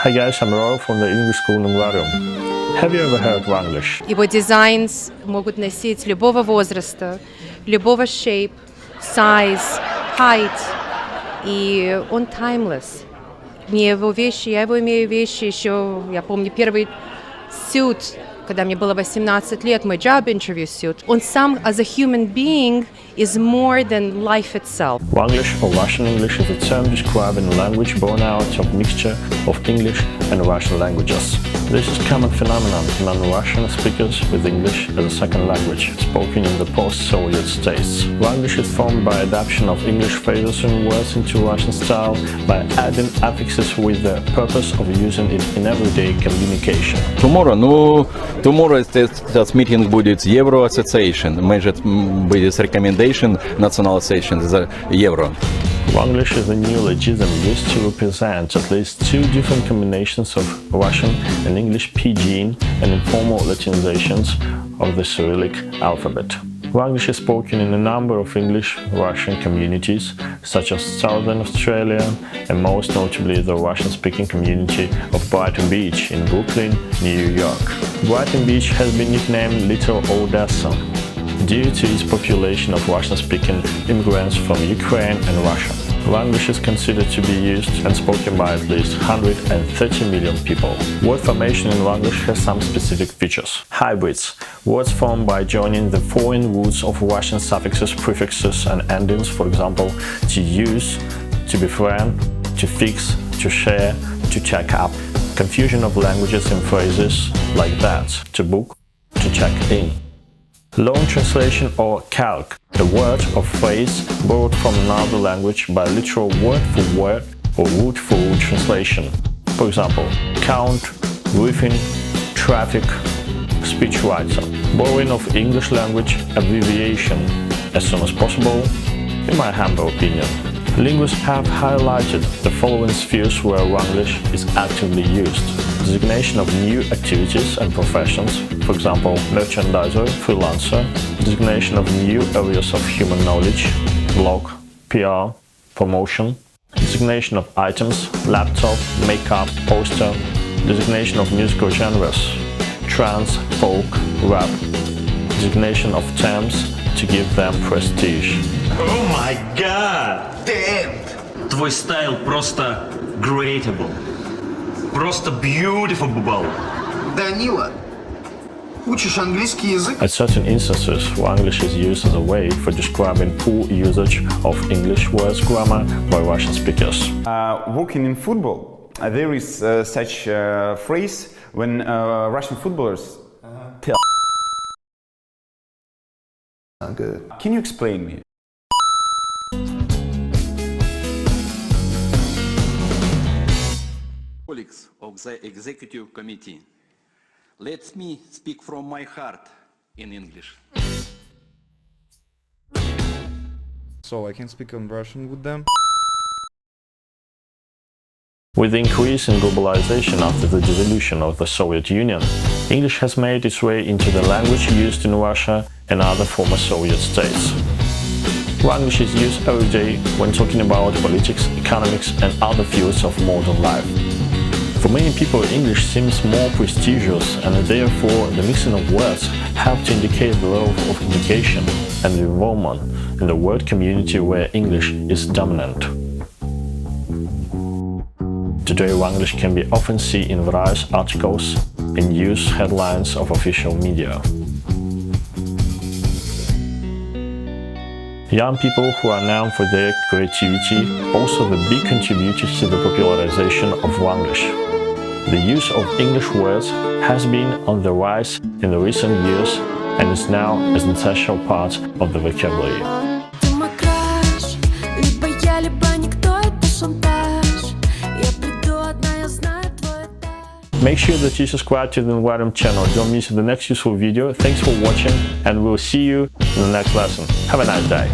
Hi guys, I'm Roy from the English School in Varium. Have you ever heard Wanglish? Его дизайнс могут носить любого возраста, любого shape, size, height, и он timeless. Мне его вещи, я его имею вещи еще, я помню первый suit, когда мне было 18 лет, мой job interview suit. Он сам, as a human being, is more than life itself. Wanglish or Russian English is a term describing a language born out of mixture of English and Russian languages. This is a common phenomenon among Russian speakers with English as a second language, spoken in the post-Soviet states. Wanglish is formed by adaptation of English phrases and words into Russian style by adding affixes with the purpose of using it in everyday communication. Tomorrow этот meeting будет Euro Association, может будет recommendation National Association за Euro. Wanglish is a new legism used to represent at least two different combinations of Russian and English pidgin and informal Latinizations of the Cyrillic alphabet. Wanglish is spoken in a number of English-Russian communities, such as Southern Australia and most notably the Russian-speaking community of Brighton Beach in Brooklyn, New York. Brighton Beach has been nicknamed Little Odessa due to its population of Russian-speaking immigrants from Ukraine and Russia. Wanglish is considered to be used and spoken by at least 130 million people. Word formation in Wanglish has some specific features. Hybrids – words formed by joining the foreign roots of Russian suffixes, prefixes and endings, for example, to use, to befriend, to fix, to share, to check up. Confusion of languages in phrases like that, to book, to check in. Loan translation or calque, a word or phrase borrowed from another language by literal word-for-word or root-for-root translation. For example, count, briefing, traffic, speechwriter. Borrowing of English language abbreviation as soon as possible, in my humble opinion. Linguists have highlighted the following spheres where Wanglish is actively used. Designation of new activities and professions, for example, merchandiser, freelancer. Designation of new areas of human knowledge, blog, PR, promotion. Designation of items, laptop, makeup, poster. Designation of musical genres, trance, folk, rap. Designation of terms to give them prestige. Oh my god! Damn! Твой стайл просто greatable. Просто beautiful бубал. Данила, учишь английский язык? At certain instances, Wanglish is used as a way for describing poor usage of English words grammar by Russian speakers. Working in football, there is such a phrase when Russian footballers tell. Good. Can you explain me? Colleagues of the Executive Committee, let me speak from my heart in English. So I can speak in Russian with them. With the increase in globalization after the dissolution of the Soviet Union, English has made its way into the language used in Russia and other former Soviet states. Wanglish is used every day when talking about politics, economics and other fields of modern life. For many people, English seems more prestigious and therefore the mixing of words help to indicate the level of education and involvement in the word community where English is dominant. Today, Wanglish can be often seen in various articles and news headlines of official media. Young people who are known for their creativity also the big contributors to the popularization of Wanglish. The use of English words has been on the rise in the recent years and is now an essential part of the vocabulary. Make sure that you subscribe to the Environment channel. Don't miss the next useful video. Thanks for watching and we'll see you in the next lesson. Have a nice day.